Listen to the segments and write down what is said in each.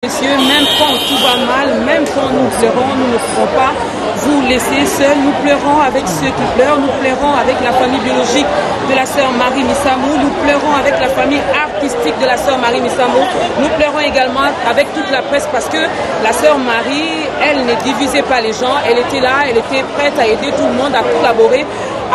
Messieurs, même quand tout va mal, même quand nous pleurons, nous ne ferons pas vous laisser seuls. Nous pleurons avec ceux qui pleurent, nous pleurons avec la famille biologique de la sœur Marie Missamou, nous pleurons avec la famille artistique de la sœur Marie Missamou, nous pleurons également avec toute la presse parce que la sœur Marie, elle ne divisait pas les gens, elle était là, elle était prête à aider tout le monde, à collaborer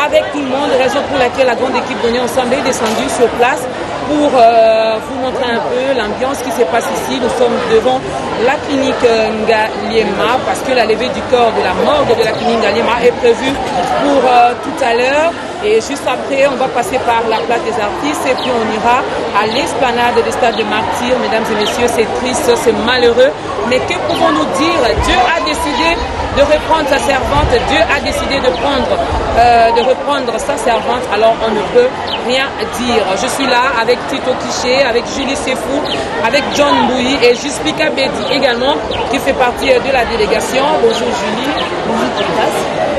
avec tout le monde, raison pour laquelle la grande équipe Donner Ensemble est descendue sur place pour vous montrer un peu l'ambiance qui se passe ici. Nous sommes devant la clinique Ngaliema parce que la levée du corps de la morgue de la clinique Ngaliema est prévue pour tout à l'heure. Et juste après, on va passer par la place des artistes et puis on ira à l'esplanade des stades de Martyrs. Mesdames et messieurs, c'est triste, c'est malheureux. Mais que pouvons-nous dire? Dieu a décidé de reprendre sa servante. Dieu a décidé de reprendre sa servante. Alors on ne peut rien dire. Je suis là avec Tito Kiché, avec Julie Sefou, avec John Bouy et Juspika Bedi également, qui fait partie de la délégation. Bonjour Julie. Bonjour Thomas.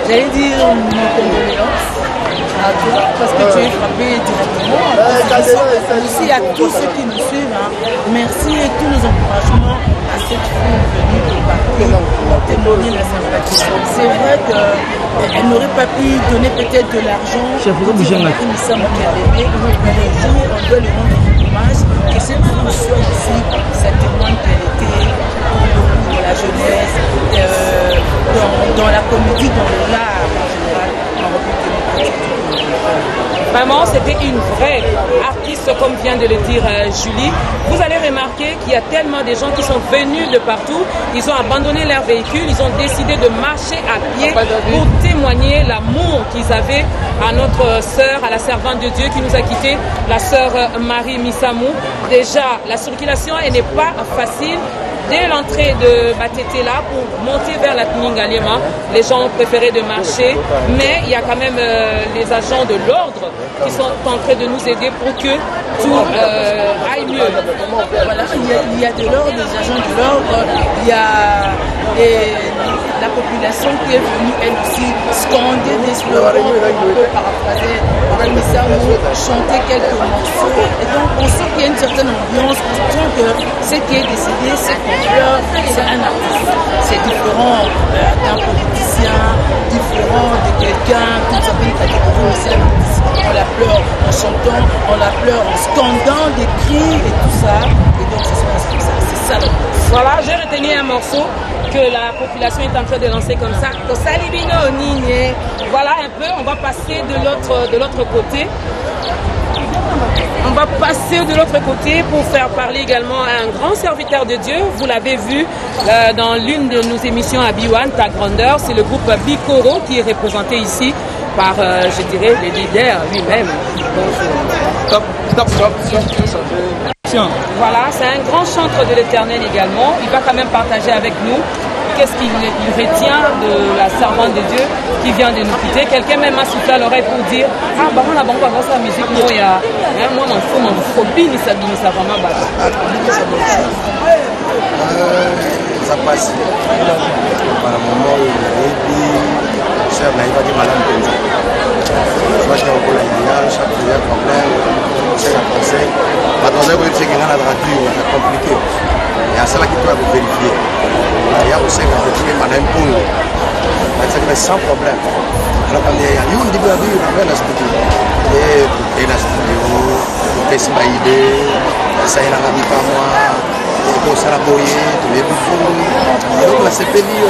J'allais dire mon condoléances à toi parce que tu es frappé directement. Aussi à tous ceux qui nous suivent. Merci et tous nos encouragements à cette femme venue pour partir pour témoigner la sympathie. C'est vrai qu'elle n'aurait pas pu donner peut-être de l'argent pour dire à Marie Missamou qu'elle aimait, mais le jour on doit lui rendre hommage que cette femme soit ici, ça témoigne qu'elle était pour la jeunesse, dans la comédie, dans l'art en général, en République démocratique. Vraiment, c'était une vraie artiste, comme vient de le dire Julie. Vous allez remarquer qu'il y a tellement de gens qui sont venus de partout. Ils ont abandonné leur véhicule, ils ont décidé de marcher à pied pour témoigner l'amour qu'ils avaient à notre sœur, à la servante de Dieu qui nous a quittés, la sœur Marie Missamou. Déjà, la circulation, elle n'est pas facile. Dès l'entrée de Batete là, pour monter vers la clinique Ngaliema, les gens ont préféré de marcher, mais il y a quand même les agents de l'ordre qui sont en train de nous aider pour que tout aille mieux. Voilà, il y a de l'ordre, des agents de l'ordre, il y a la population qui est venue elle aussi scander des slogans, on peut paraphraser Marie Missamou, chanter quelques morceaux, et donc on sent qu'il y a une certaine ambiance, on sent que ce qui est décidé, c'est c'est un artiste. C'est différent d'un politicien, différent de quelqu'un, toute certaine catégorie, mais c'est un artiste. On la pleure en chantant, on la pleure en scandant des cris et tout ça. Et donc ça se passe comme ça. C'est ça le plus. Voilà, j'ai retenu un morceau que la population est en train de lancer comme ça. Voilà un peu, on va passer de l'autre côté. On va passer de l'autre côté pour faire parler également à un grand serviteur de Dieu. Vous l'avez vu dans l'une de nos émissions à Biwan, Ta Grandeur. C'est le groupe Bikoro qui est représenté ici par, je dirais, le leader lui-même. Stop. Voilà, c'est un grand chantre de l'Éternel également. Il va quand même partager avec nous qu'est-ce qu'il retient de la servante de Dieu qui vient de nous quitter. Quelqu'un même m'a soufflé à l'oreille pour dire ah bah on a bon pas sa musique moi il y a moi mon phobie ni ça vraiment bas. Ça passe. Par le moment où il sert naïva de malade comme ça. Je vois qu'il y a encore la chaque problème, c'est un conseil. Mademoiselle, vous savez qu'il y a la radio, c'est compliqué. Et à cela qui doit vous vérifier. Il y a aussi un petit peu de pour sans problème. Alors quand il y a une début à vivre, on a studio. Et la studio, on fait ma idée, ça y est, on pas moi, on s'est raboyé, tous les bouffons. Donc là, c'est payé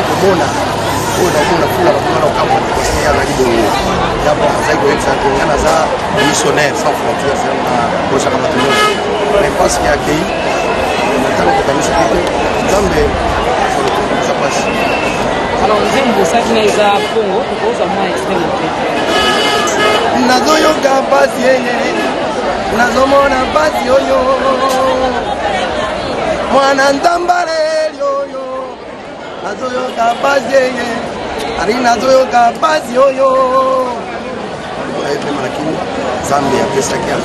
comme on a. On a parce qu'il y a la vidéo. Il y a un missionnaire sans frontières, c'est un prochain amateur. Mais parce qu'il y a accueilli, ça passe. Alors, nous avons ça qui est à Congo, pour cause à moi extrêmement. Nazoyoka basi yenye nazomona basi yoyo mwana ndambale yoyo nazoyoka basi yenye ari nazoyoka basi yoyo ayepe lakini zambi ya pesa kia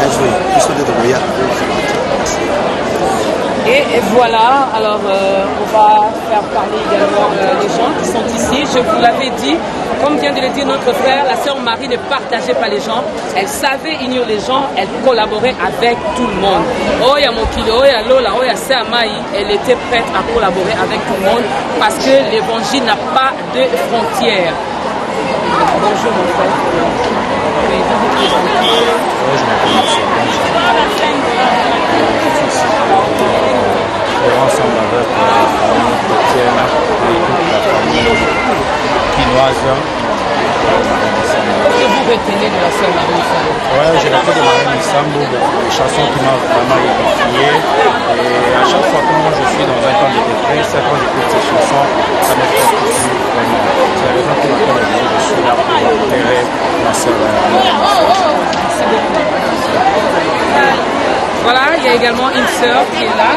azo iso de boya. Et voilà, alors on va faire parler également les gens qui sont ici. Je vous l'avais dit, Comme vient de le dire notre frère, la sœur Marie ne partageait pas les gens. Elle savait ignorer les gens, elle collaborait avec tout le monde. Oya Mokilo, Oya Lola, Oya Samai, elle était prête à collaborer avec tout le monde parce que l'évangile n'a pas de frontières. Bonjour mon frère. Oui, vous vous présentez. Ensemble avec la famille chrétienne et toute la famille quinoise. Que vous retenez de la sœur Marie Missamou? Ouais, j'ai retiens de Marie Missamou des chansons qui m'ont vraiment édifié. Et à chaque fois que moi je suis dans un temps de détresse, quand j'écoute ces chansons, ça me fait plaisir vraiment. C'est la raison pour laquelle je suis là pour enterrer ma sœur. Merci beaucoup. Voilà, il y a également une sœur qui est là.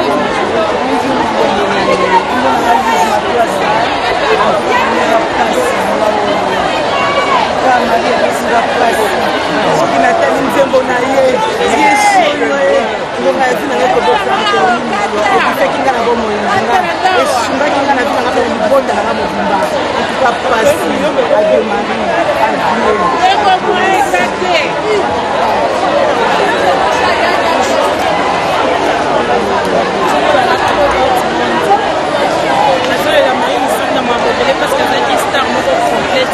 parce que c'est star complète.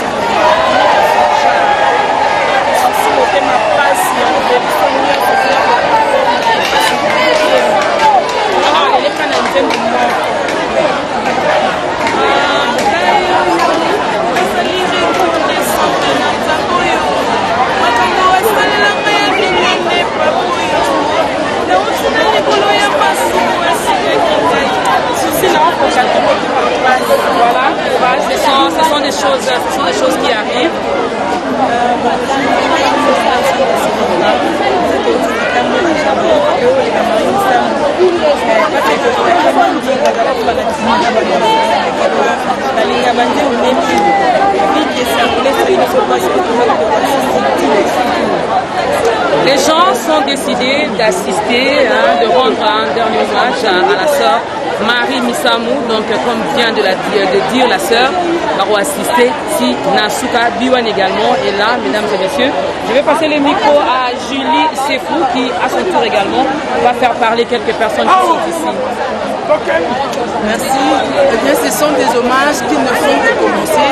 Voilà, ce sont des choses qui arrivent. Les gens sont décidés d'assister, de rendre un dernier hommage à la sœur Marie Missamou. Donc, comme vient de dire la sœur, va assister si Nasuka Biwan également est là, mesdames et messieurs. Je vais passer le micro à Julie Sefou qui, à son tour également, va faire parler quelques personnes qui sont ici. Merci. Eh bien, ce sont des hommages qui ne font que commencer.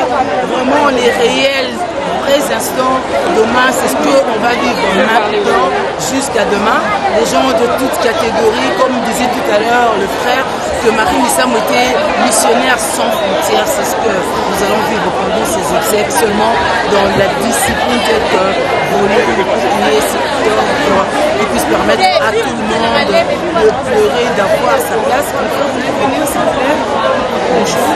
Vraiment, les réels vrais instants d'hommage, c'est ce qu'on va vivre maintenant jusqu'à demain. Les gens de toutes catégories, comme disait tout à l'heure le frère, que Marie Missamou était missionnaire sans frontières. C'est ce que nous allons vivre pendant ces obsèques, seulement dans la discipline telle que voler, prier, qui puisse permettre à tout le monde de pleurer, d'avoir sa place. Vous voulez venir, s'il vous plaît? Bonjour.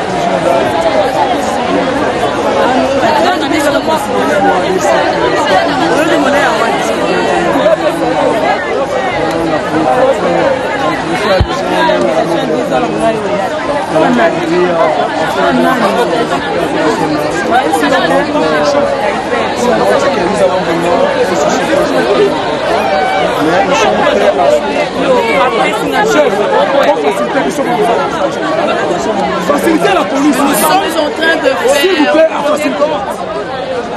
Faciliter la police. Nous sommes en train de faire.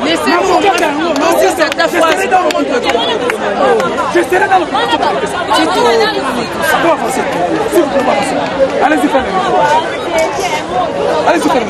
Laissez-moi aussi cette affaire. Je serai dans le allez-y faire allez-y faire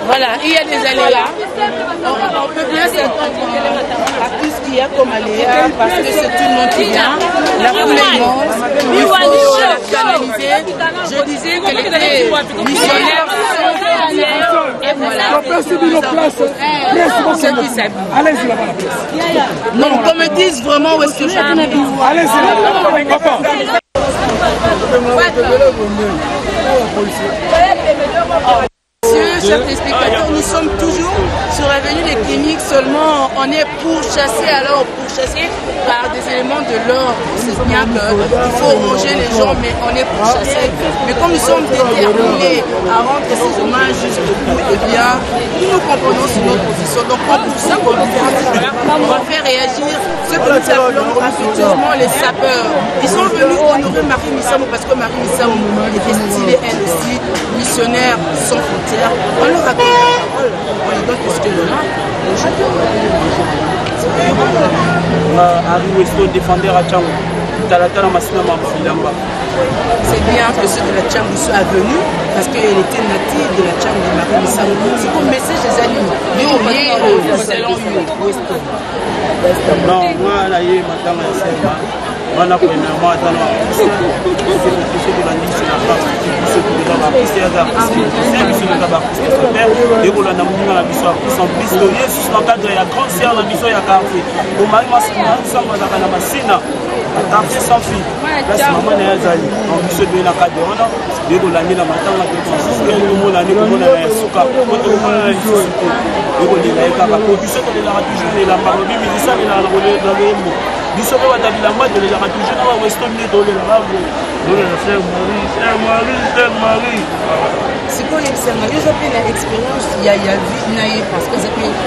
Voilà, il y a des aléas. On peut bien s'attendre à tout ce qu'il y a comme aléas parce que c'est tout le monde qui vient. La foule est immense. Il faut la canaliser. Je disais qu'elle était missionnaire. Et voilà. Ceux qui s'habillent. Allez-y là-bas la place. Non, qu'on me dise vraiment où est-ce que j'habite. Allez-y là-bas. Papa. Chers téléspectateurs, nous sommes toujours sur l'avenue des cliniques, seulement on est pourchassé, alors pourchassé par des éléments de l'ordre. C'est bien qu'il faut ranger les gens, mais on est pourchassé. Mais comme nous sommes déterminés à rendre ces hommages jusqu'au bout, eh bien, nous comprenons sur notre position. Donc pour ça, on va faire réagir ce que nous appelons affectueusement les sapeurs. Ils sont venus honorer Marie Missamou parce que Marie Missamou était stylée, elle aussi, missionnaire sans frontières. On leur a donné la parole, on leur donne ce que l'on a. Harry Weston, défendeur à Tchangou. C'est bien que ceux de la Tchangou soient venus parce qu'elle était native de la Tchangou de Marie Missamou. C'est comme message des animaux. Selon Weston. Non, moi, là, il y a ma wana premièrement atano c'est de la niche na part c'est de la artiste ya c'est de la artiste super et pour la namunga la biso en plus de Yesus dans cadre ya grand sœur la biso ya quartier au mari masina sama na kana masina quartier sans fille là c'est maman na yazali en biso de na cadre wana de ko la nina matanga de consiste le mot la niko na ya suka ko to ko na biso de ko de la ka ko biso ko de la toujours la parole bi ça na dans le biso ko batabila mwa de la toujours na Weston ni to le la C'est quoi l'expérience? Ils ont fait l'expérience, il y a vu parce que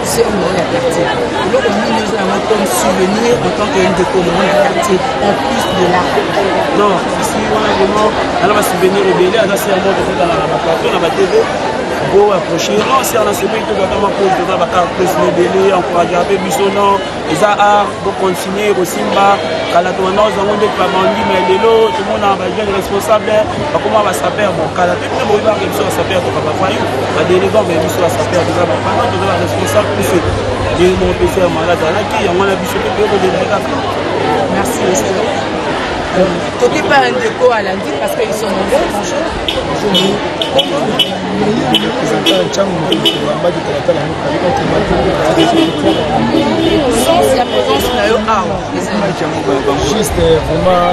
c'est un bon quartier. Alors, on nous avons comme souvenir en tant qu'un découvreur du quartier, en plus de l'art. Non, ici, on a vraiment. Alors, on va souvenir les bébés, alors c'est un mot de dans la plateau, on va TV. Pour approcher, non, si on a celui qui doit vraiment poser dans la carte, les bébés, encourager un peu, bisonnant, les arts, pour continuer au Simba, quand la tournée, nous avons des familles, mais les lots, tout le monde a un responsable, comment on va s'appeler, bon, quand la toute le monde va réussir à s'appeler, tout le monde va la délégation va réussir à s'appeler, tout le monde va responsable, plus c'est mon PC, malade, qui on a vu ce que vous devez faire. Merci, monsieur. Côté pas un déco à lundi parce qu'ils sont nombreux, bonjour. Sans la présence de juste vraiment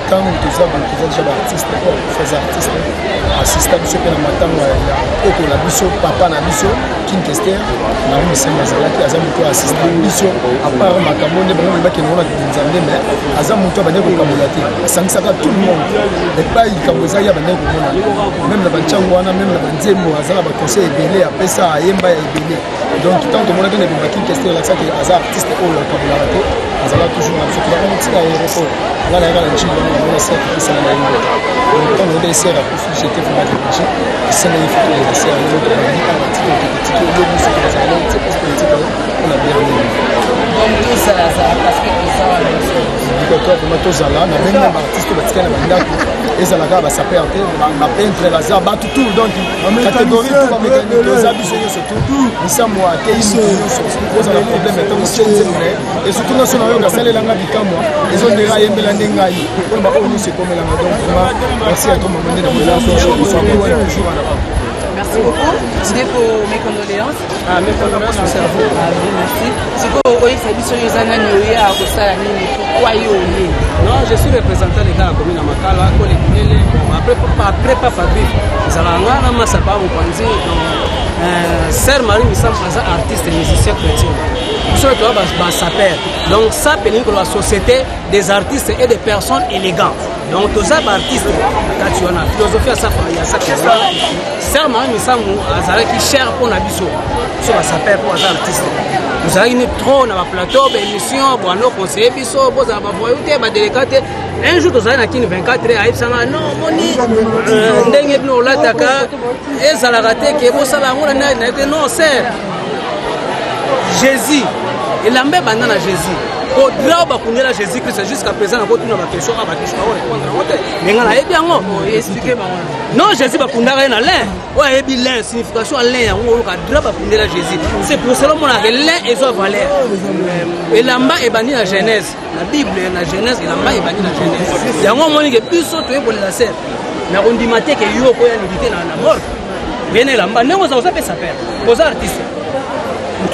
quand nous sommes déjà artistes, ces artistes assistant à ce que nous avons la biso papa na biso King Kester na on s'est mazala qui a muto assistant biso à part makamone bango ba ke nona nzambe mais aza muto ba ndeko kamolati sangisaka tout le monde et pas il kamoza ya ba ndeko mona même na banchango wana même na banzembo azala ba conseil ebele apesa ayemba ya ebele donc tant que mona que ne ba King Kester la ça que aza artiste au la kamolati azala toujours na biso on tira aéroport là la gala nchimba na ça que ça na yemba donc on est serra pour jeter pour mettre marché c'est là il faut que les serra l'autre on a bien donc tout ça parce que ça tozala na benga baartiste batikana bandako ezalaka basaper te bapeintre baza batu tout donc catégorie to bamécanique eza biso nyonso tout misambo atei nyonso ozala problème ntango nzembre et surtout nyonso na oyo asalelanga bikamwa ezondela ayembela nde ngai mpona baoyo nyonso ekomelanga donc vraiment merci à toi mamande na mola toujours merci beaucoup. C'était pour mes condoléances. Mes condoléances au cerveau. Merci. C'est quoi vous non, je suis représentant des gars de la commune de Makala. Après Papa Bif, nous allons à Sapa, Sœur Marie Missam, artiste et musicien chrétien. Donc ça peut dire que la société des artistes et des personnes élégantes. Donc tous les artistes, quand tu as la philosophie à ça, il y a ça qui est là. Sœur Marie Missam, qui cherche pour l'habitation, sur la sapeur pour les artistes. Nous avons trop dans le plateau, l'émission, pour nos conseillers, pour les voyoutés, les délégatés. Un jour, nous avons 24 heures, non, Moni, nous non, c'est Jésus. Il a même abandonné Jésus. Au drame à Jésus-Christ jusqu'à présent, on a une question à répondre. Mais expliquez-moi. Non, Jésus va prendre un lin. Ouais, et bien lin, signification lin, on a drame à prendre Jésus. C'est pour cela qu'on a lin et sa valeur. Et là-bas est banni la Genèse. La Bible, la Genèse, et là-bas est banni la Genèse. Il y a un moment qui est plus sauté pour la serre. Mais on dit matin qu'il y a une mort. Venez là-bas, nous avons fait ça faire. Aux artistes.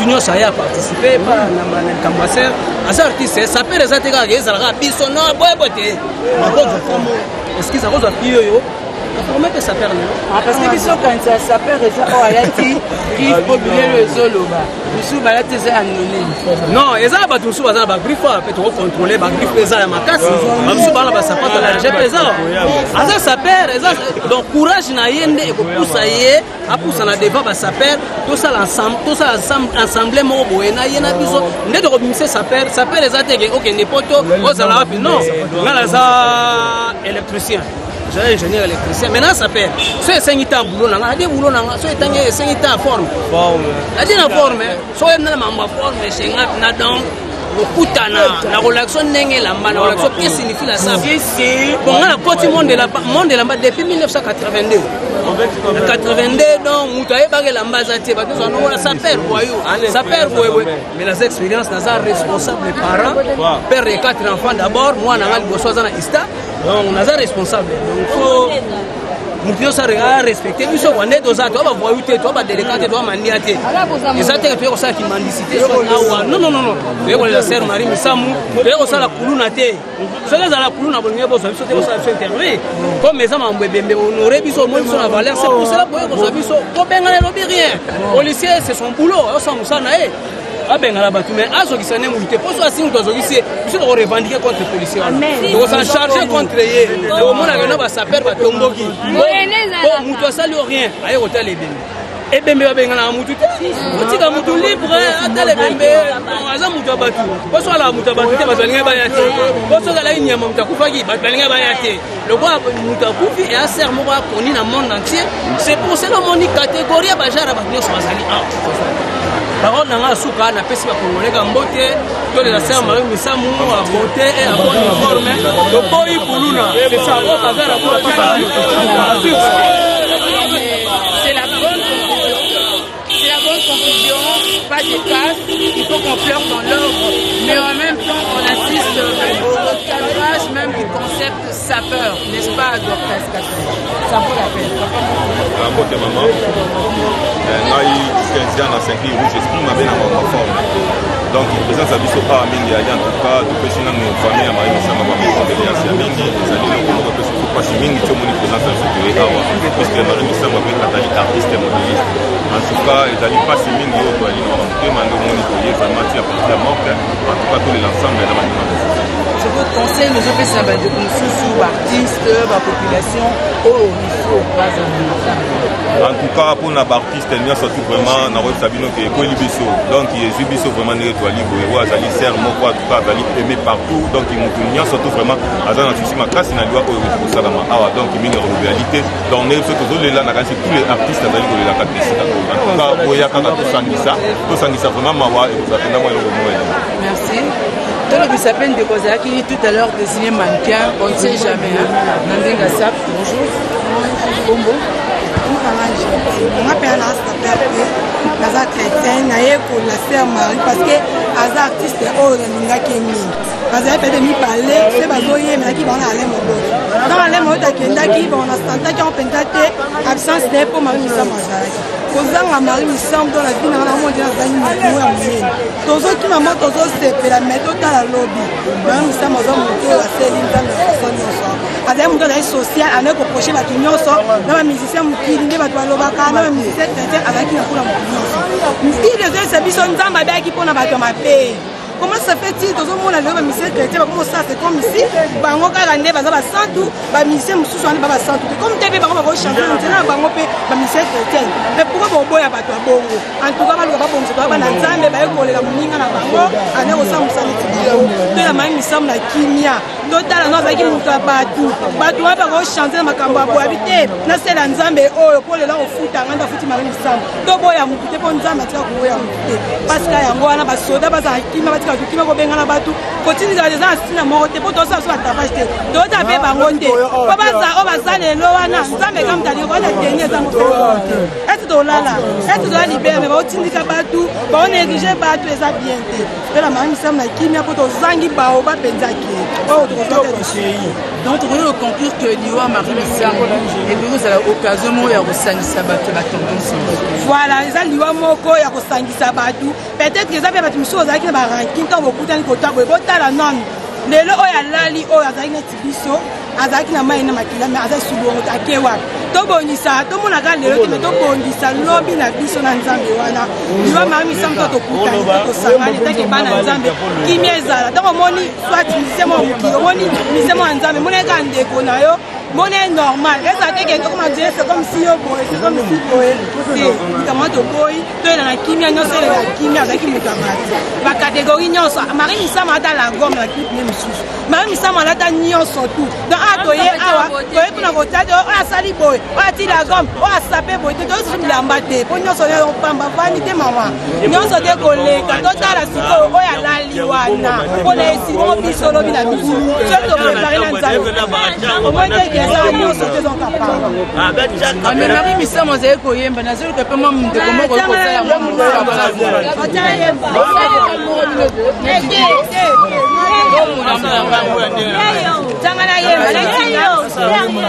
Nous avons participé par la Cambasseur. Les artistes, ça peut les intégrer. Ils ont dit que non, est-ce qu'ils ont dit comment que ça perd parce que biso quand ça perd déjà ayati il faut bien le solo ba biso ba lati za anonyme non eza ba tout ça ba griffe peut contrôler ba griffe eza la makasi ba biso ba la ba sapata la j'ai présent asa ça perd donc courage na yende et ko poussa yé a poussa na devant ba ça perd tout ça ensemble mo boye na yena biso ndé de remisser ça perd les attaques OK n'importe où ça la non ngala za électricien. J'ai ingénieur électricien. Maintenant, ça fait. Soit c'est un temps boulot, soit c'est un temps forme. La dernière forme, soit il y a une forme, c'est un temps. La relation n'est pas la relation. Qu'est-ce que signifie la ça? Bon, on a le monde de la base depuis 1982. En 82, donc, vous avez pas la base à tirer. Ça perd, voyou. Ça perd, voyou. Mais les expériences, nous sommes responsables parents. Père et 4 enfants d'abord. Moi, on a besoin d'un Ista. Donc, on est responsable. Donc, il faut. Nous devons respecter. Nous sommes en deux ans. Tu vas voir où tu es. Tu vas déléguer. Tu vas manier. Les athées, tu vas qui mendicité. Non, non, non, non. Tu vas la sœur Marie Missamou. Tu vas la couloune à thé. Tu vas la couloune à bonne époque. Tu vas faire intervenir. Comme mes amants, on aurait besoin de moins de valeur. C'est pour cela qu'on a besoin. Pour bien rien. Policiers, c'est son boulot. On s'en naïe. abengala bato mais azokisa ne mulité po so asini to azokisi biso ko revendiquer contre policier donc s'en charger contre ye au moins na ba saper ba tomboki bon muto asali rien aye ko tala ebembe ebembe babengana mutu te otika mutu libre atala ebembe aza mutu abatu po so ala mutu abatu te bazalinga ba yate po so ala inyama mutu akufaki bazalinga ba yate le roi mutu akufi et a serre moko akoni na monde entier c'est pour cela moni catégorie ba jara ba nyonso bazali parole nanga suka na pesi ba congolais ka mbote to les sœurs Marie Misamu a beauté et à bonne forme le boy buluna c'est ça on va faire c'est la bonne conclusion, pas de casse, il faut qu'on pleure dans l'ordre, mais en même temps on assiste au recadrage même du concept sapeur, n'est-ce pas, Docteur Skassé? Ça vaut la peine. Un côté maman, naï 15 ans à 5 rouge, j'exprime ma bien en forme. Donc, il présente sa biso à Mingi, en tout cas, de péché dans nos familles, à Marie Missama, à Mingi, les amis, nous avons fait ce pas Mingi, tout le monde présente sa sécurité, puisque Marie Missama est catholique, artiste et modéliste. En tout cas, ils n'allaient pas si Mingi, ils allaient nous rencontrer, mais nous avons vraiment tiré à partir de la mort. En tout cas, tous les ensembles, dans la je vous conseille, nous avons fait de sous artistes, la population, en tout cas, pour les artistes, nous avons surtout vraiment, nous avons Sabino qui est Kolibiso. Donc, il est Biso vraiment nettoyé, il a serre, en tout cas, il est aimé partout. Donc, il nous surtout vraiment, à la ma classe, il a dit pour ça, donc, il y a une réalité. Donc, nous avons tous les artistes, en tout cas, pour y avoir tout ça, vraiment, mawa et vous attendez moi le. Merci. Dans le sapin de Kozala qui tout à l'heure désigné mannequin, on ne sait jamais. Nandinga Sap, bonjour. Bombo. On appelle la chrétienne, pour la sœur Marie, parce que les artistes parce que fait de mi parler, c'est pas voyer, mais qui vont aller mon dos. Dans les mots qui vont qui ont penté absence de pour Marie Missama. Kozanga Marie Missama dans la vie dans la monde de la vie. Tous ceux qui m'ont tous c'est la méthode dans la lobby. Marie Missama dans mon cœur, c'est l'internet personne. Avec mon gars social, à ne pas procher la union sort, dans la musicien qui n'est pas toi l'obaka, dans la musicien avec qui on a mon si les autres services sont dans ma bague qui prend ma paix. Comment ça fait-il dans le monde le musicien chrétien comment ça c'est comme ici bango kala nde baza ba santu ba musicien mususu ani ba santu comme tebe bango ba chanter maintenant bango pe ba musicien chrétien mais pourquoi bo boya bato bongo en tout cas ba lo ba bongo to ba na nzambe ba ekolela muninga na bango ane ko sa musali tibilo de la mani misam na kimia totala no zaki mutu abatu bato ba ko chanter makambo abo habiter na sela nzambe oyo ko lela ofuta nganda futi mari misam to boya mutu te po nzambe tia ko boya mutu parce que yango wana ba soda ba za kimia qui va bengana batu continue dans les asina moté pour tout ça sur la tapage te dota be bangonde ko baza o bazane lo wana nzambe kam tali ko na tenye za mo est to lala est to libérer mais ba otindika batu ba on érige batu eza bien te la mami sam na kimia pour to zangi ba o ba penzaki o to donc on conclure que Liwa Marie Missama et nous à l'occasion mo ya kosangisa batu ba tendance voilà eza Liwa moko ya kosangisa batu peut-être que ça fait batu miso za ki ba kinto bokutani kotabo botala non lelo oyo alali oyo azalaki neti biso azalaki na mai na makila me aza subongo akewa tobongisa tomonaka lelo te me tobongisa lobi na biso na nzambe wana Liwa Marie Missama tokutani tosangani taki bana nzambe kimia ezala ntango omoni soit misemo ya mokili omoni misemo ya nzambe moneka ndeko na yo monnaie normale eza te kende comme dire c'est comme si yo boy c'est comme si boy c'est comment to boy to na kimia nyonso la kimia avec mutu amati ba catégorie nyonso Marie Missama ata la gomme la clip ne misusu Marie Missama ata nyonso tout donc atoye awa toye pona kotade o asali boy o ati la gomme o asape boy to so bilamba te po nyonso yo pamba vani te mama nyonso te koleka totala siko o ya lali wana o na esimo biso lobi na biso so to préparer na nzambe mais Marie Missama ozaye koyemba nazoli pe mwa ndeko moko okosala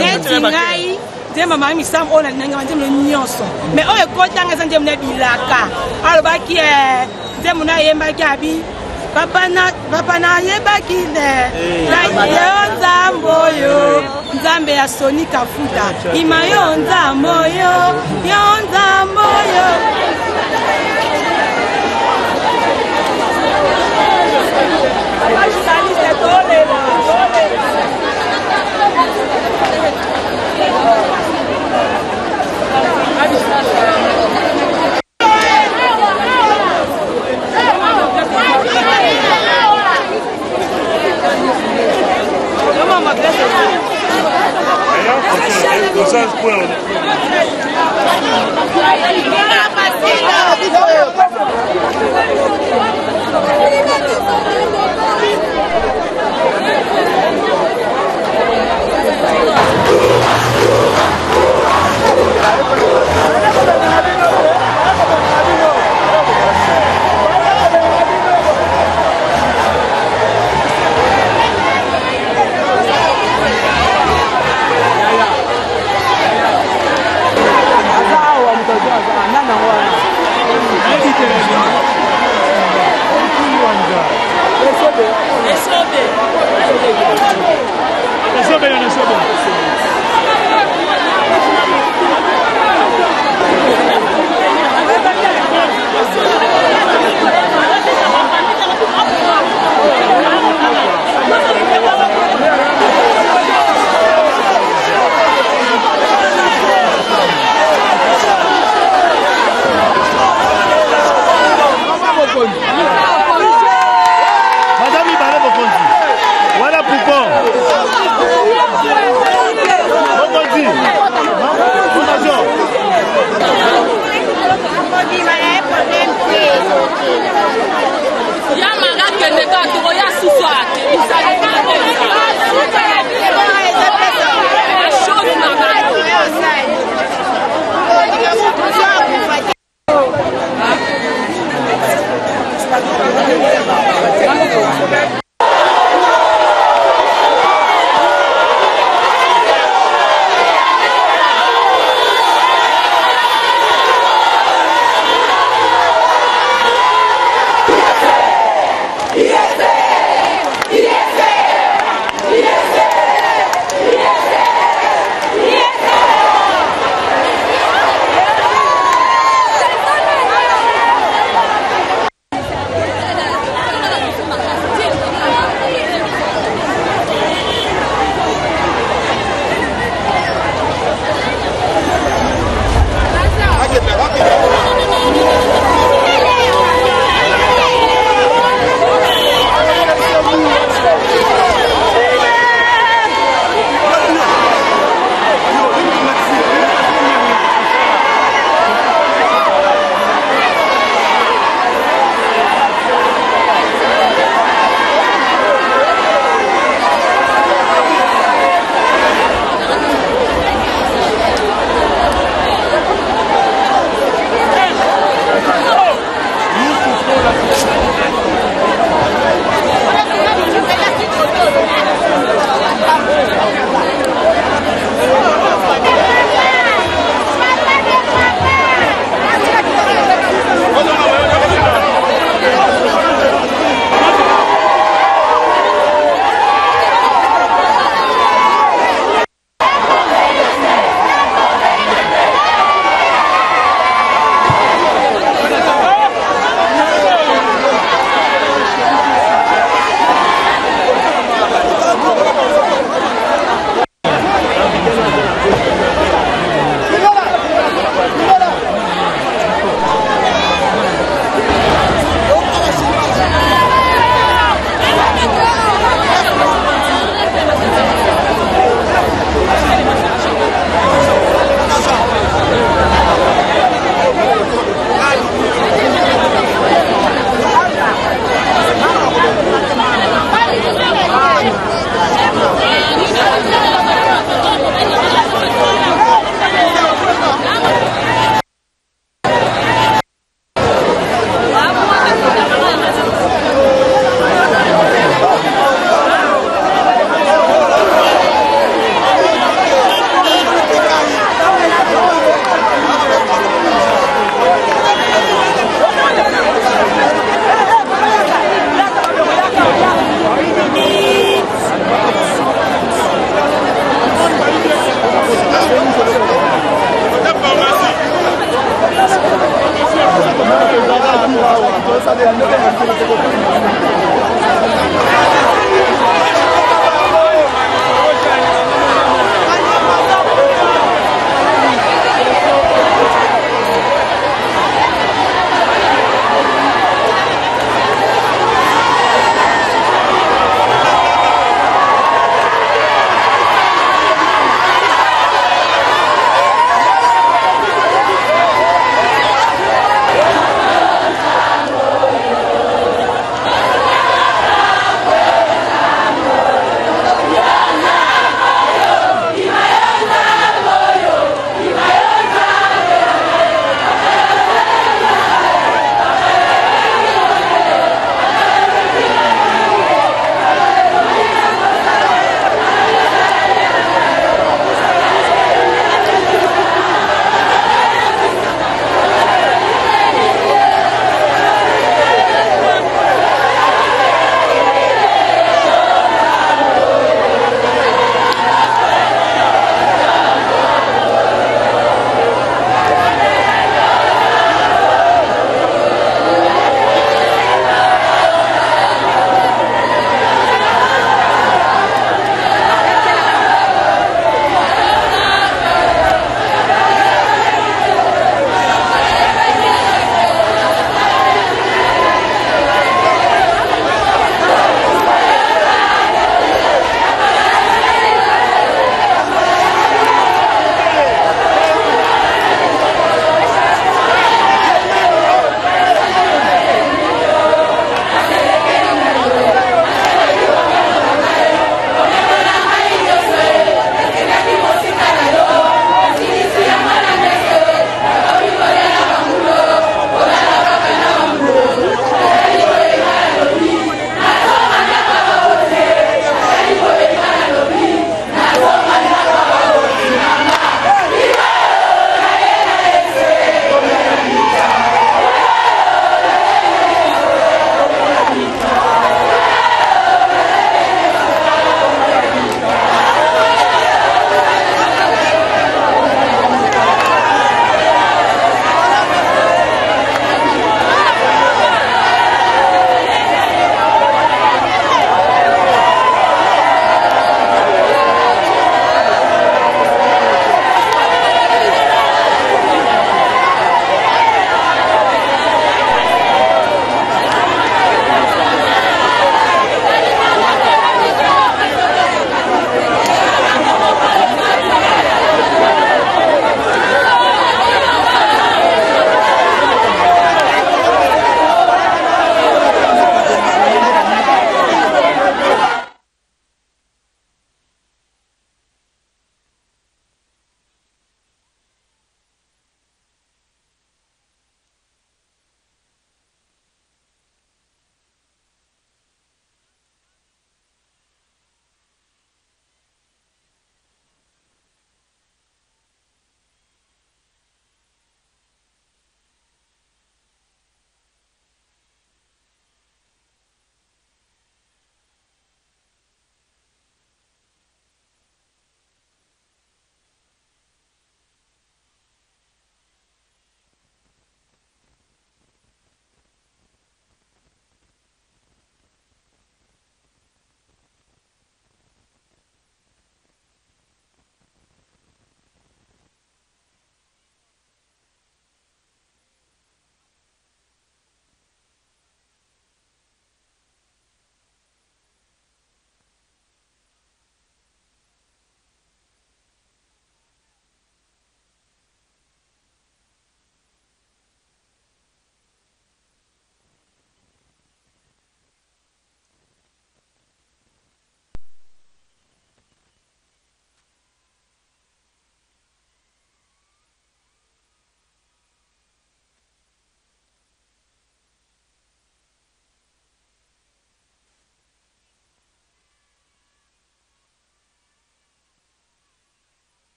neti ngai nzembo Marie Missama oyo nalinanga banzembo nyonso mais oyo ekotanga eza nzembo na bilaka alobaki nzembo nayembaki abi papa na yebaki ne yo nzambe oyo nzambe ya Soni Kafuta ima yo nzambe oyo yo nzambe oyo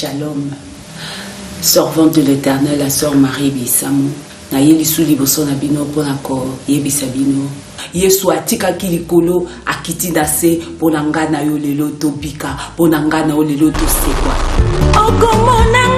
Shalom. Servante de l'Éternel, la sœur Marie Bissamou. Nayeli sous liboso na bino pona ko yebisa bino. Yesu atika kilikolo akiti dase pona nga na yo lelo tobika pona nga na yo lelo tosekwa. Okomona